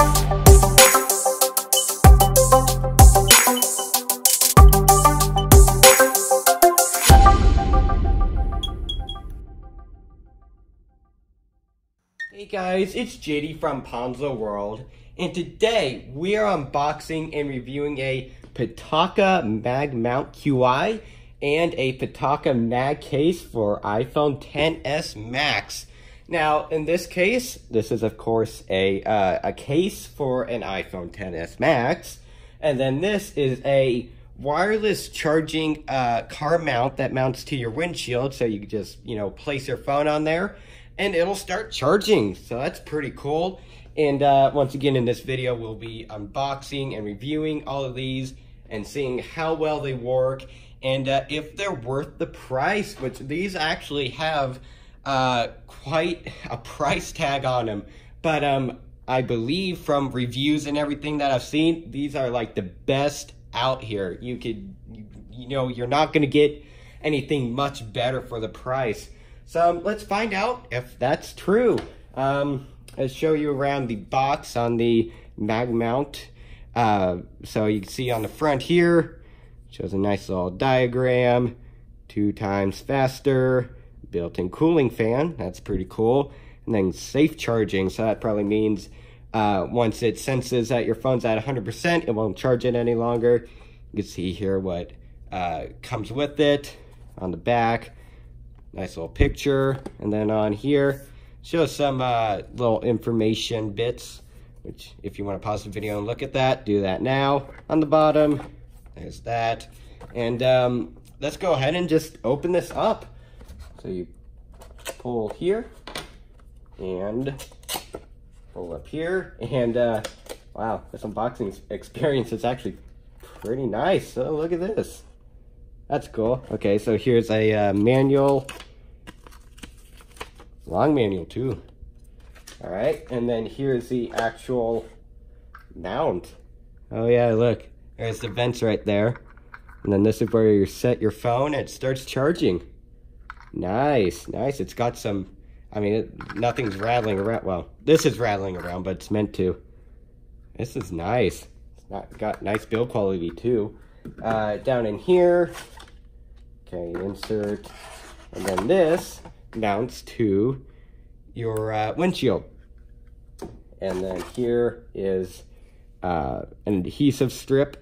Hey guys, it's JD from Ponzo World, and today we are unboxing and reviewing a Pitaka Magmount Qi and a Pitaka Magcase for iPhone XS Max. Now, in this case, this is of course a case for an iPhone XS Max, and then this is a wireless charging car mount that mounts to your windshield, so you can just, place your phone on there and it'll start charging. So that's pretty cool. And once again, in this video, we'll be unboxing and reviewing all of these and seeing how well they work and if they're worth the price, which these actually have quite a price tag on them. But I believe from reviews and everything that I've seen, these are like the best out here. You're not gonna get anything much better for the price. So let's find out if that's true. I'll show you around the box on the Magmount. So you can see on the front here, shows a nice little diagram, 2 times faster, built-in cooling fan, that's pretty cool. And then safe charging, so that probably means once it senses that your phone's at 100%, it won't charge it any longer. You can see here what comes with it on the back. Nice little picture, and then on here shows some little information bits, which if you want to pause the video and look at that, do that now. On the bottom, there's that. And let's go ahead and just open this up. So you pull here and pull up here, and wow, this unboxing experience is actually pretty nice. So look at this. That's cool. Okay, so here's a manual. Long manual too. Alright, and then here's the actual mount. Oh yeah, look. There's the vents right there. And then this is where you set your phone and it starts charging. Nice, nice. It's got some, nothing's rattling around. Well, this is rattling around, but it's meant to. This is nice. It's got nice build quality too. Down in here, okay, insert, and then this mounts to your windshield. And then here is an adhesive strip,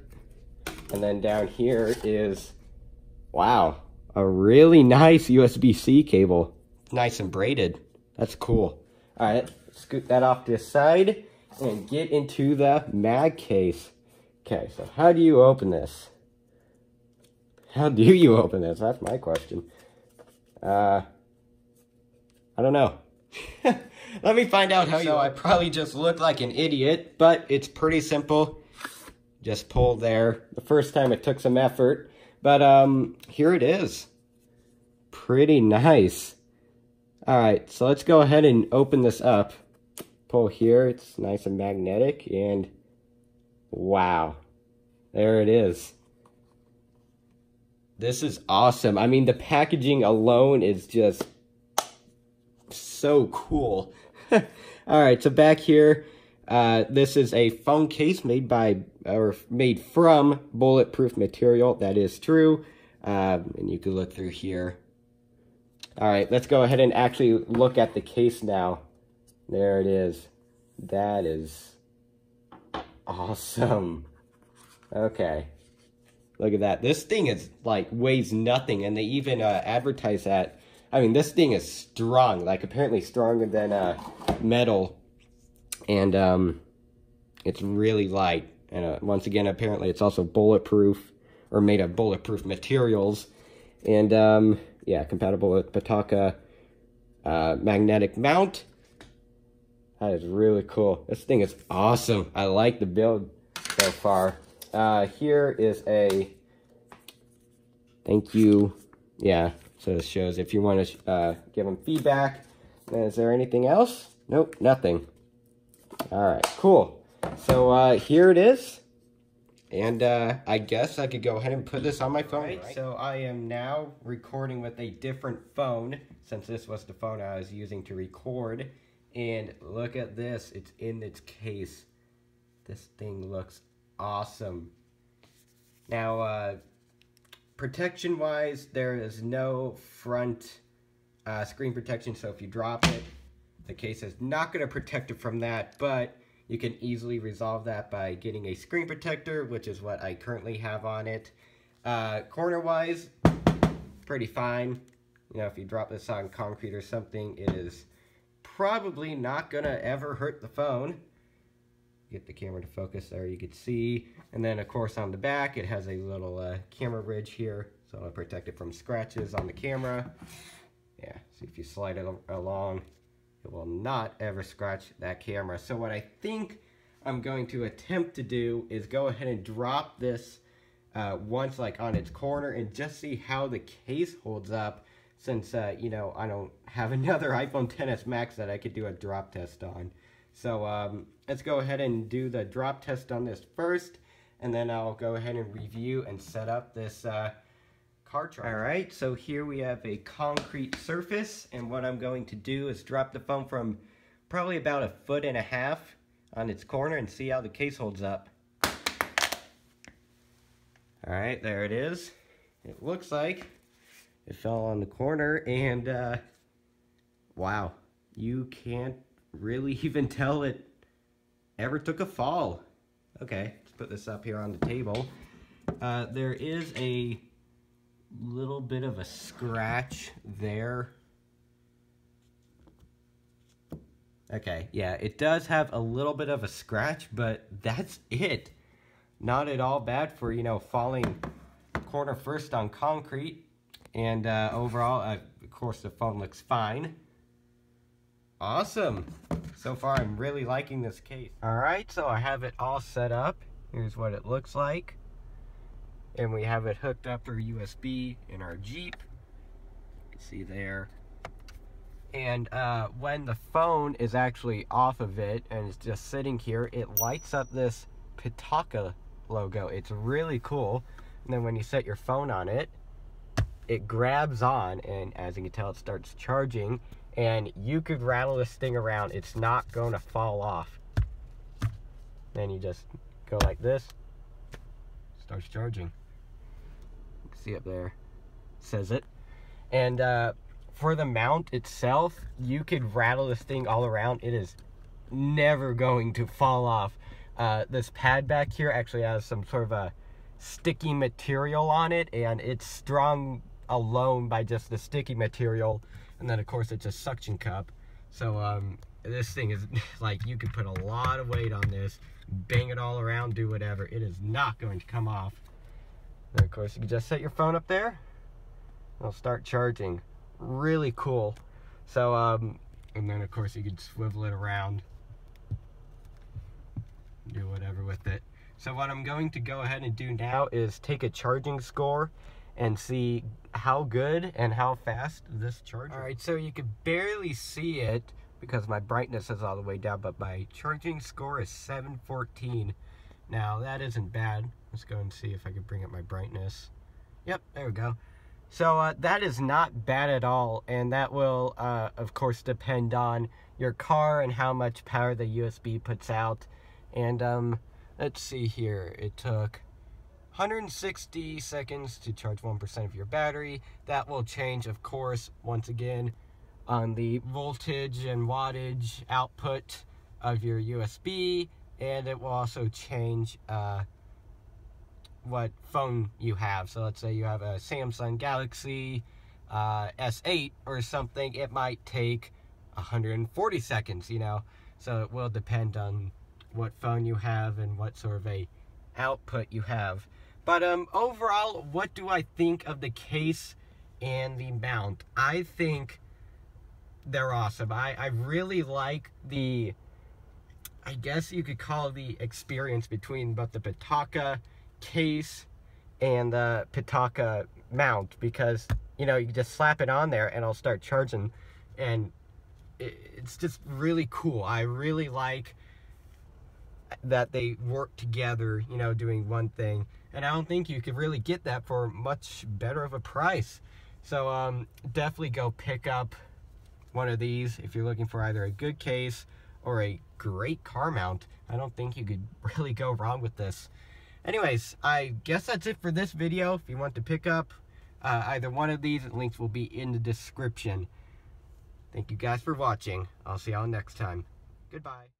and then down here is, wow, a really nice USB-C cable. Nice and braided. That's cool. All right, scoot that off to the side and get into the Magcase. Okay, so how do you open this? How do you open this? That's my question. I don't know. Let me find out how you... So I probably just look like an idiot, but it's pretty simple. Just pull there. The first time it took some effort, but here it is. Pretty nice. Alright, so let's go ahead and open this up. Pull here, it's nice and magnetic, and wow. There it is. This is awesome. The packaging alone is just so cool. Alright, so back here, this is a phone case made from bulletproof material. That is true. And you can look through here. Alright, let's go ahead and actually look at the case now. There it is. That is awesome. Okay. Look at that. This thing is weighs nothing, and they even advertise that. This thing is strong, apparently stronger than metal, and it's really light. And once again, apparently it's also bulletproof, or made of bulletproof materials, and yeah, compatible with Pitaka magnetic mount. That is really cool. This thing is awesome. I like the build so far. Here is a thank you. Yeah. So this shows if you want to give them feedback. Is there anything else? Nope, nothing. All right, cool. So here it is. And I guess I could go ahead and put this on my phone. Right? So I am now recording with a different phone, since this was the phone I was using to record. And look at this, it's in its case. This thing looks awesome. Now, protection-wise, there is no front screen protection, so if you drop it, the case is not going to protect it from that, but you can easily resolve that by getting a screen protector, which is what I currently have on it. Corner-wise, pretty fine. You know, if you drop this on concrete or something, it is probably not going to ever hurt the phone. Get the camera to focus there, you can see. And then, of course, on the back, it has a little camera ridge here, so it'll protect it from scratches on the camera. Yeah, so if you slide it along, it will not ever scratch that camera. So what I think I'm going to attempt to do is go ahead and drop this once like on its corner and just see how the case holds up, since you know, I don't have another iPhone XS Max that I could do a drop test on. So let's go ahead and do the drop test on this first, and then I'll go ahead and review and set up this car charger. Alright, so here we have a concrete surface, and what I'm going to do is drop the phone from probably about 1.5 feet on its corner and see how the case holds up. Alright, there it is. It looks like it fell on the corner, and wow, you can't really even tell it ever took a fall. Okay, let's put this up here on the table. There is a little bit of a scratch there. Okay, yeah, it does have a little bit of a scratch, but that's it. Not at all bad for, you know, falling corner first on concrete. And overall, of course, the phone looks fine. Awesome. So far, I'm really liking this case. Alright, so I have it all set up. Here's what it looks like. And we have it hooked up through USB in our Jeep. You can see there. And when the phone is actually off of it and it's just sitting here, it lights up this Pitaka logo. It's really cool. And then when you set your phone on it, it grabs on, and as you can tell, it starts charging. And you could rattle this thing around. It's not going to fall off. Then you just go like this. Starts charging. You can see up there. Says it. And for the mount itself, you could rattle this thing all around. It is never going to fall off. This pad back here actually has some sort of a sticky material on it, and it's strung alone by just the sticky material. And then, of course, it's a suction cup. So this thing is like, you could put a lot of weight on this, bang it all around, do whatever. It is not going to come off. And of course, you can just set your phone up there. It'll start charging. Really cool. So, and then, of course, you could swivel it around, do whatever with it. So what I'm going to go ahead and do now is take a charging score and see how good and how fast this charger. Alright, so you can barely see it because my brightness is all the way down, but my charging score is 714. Now, that isn't bad. Let's go and see if I can bring up my brightness. Yep, there we go. So that is not bad at all, and that will, of course, depend on your car and how much power the USB puts out. And let's see here. It took 160 seconds to charge 1% of your battery. That will change, of course, once again, on the voltage and wattage output of your USB, and it will also change what phone you have. So let's say you have a Samsung Galaxy S8 or something, it might take 140 seconds, you know. So it will depend on what phone you have and what sort of a output you have. But overall, what do I think of the case and the mount? I think they're awesome. I really like the, I guess you could call the experience between both the Pitaka case and the Pitaka mount, because, you know, you can just slap it on there and it'll start charging, and it's just really cool. I really like that they work together, you know, doing one thing, and I don't think you could really get that for much better of a price. So definitely go pick up one of these if you're looking for either a good case or a great car mount. I don't think you could really go wrong with this. Anyways, I guess that's it for this video. If you want to pick up either one of these, links will be in the description. Thank you guys for watching. I'll see y'all next time. Goodbye.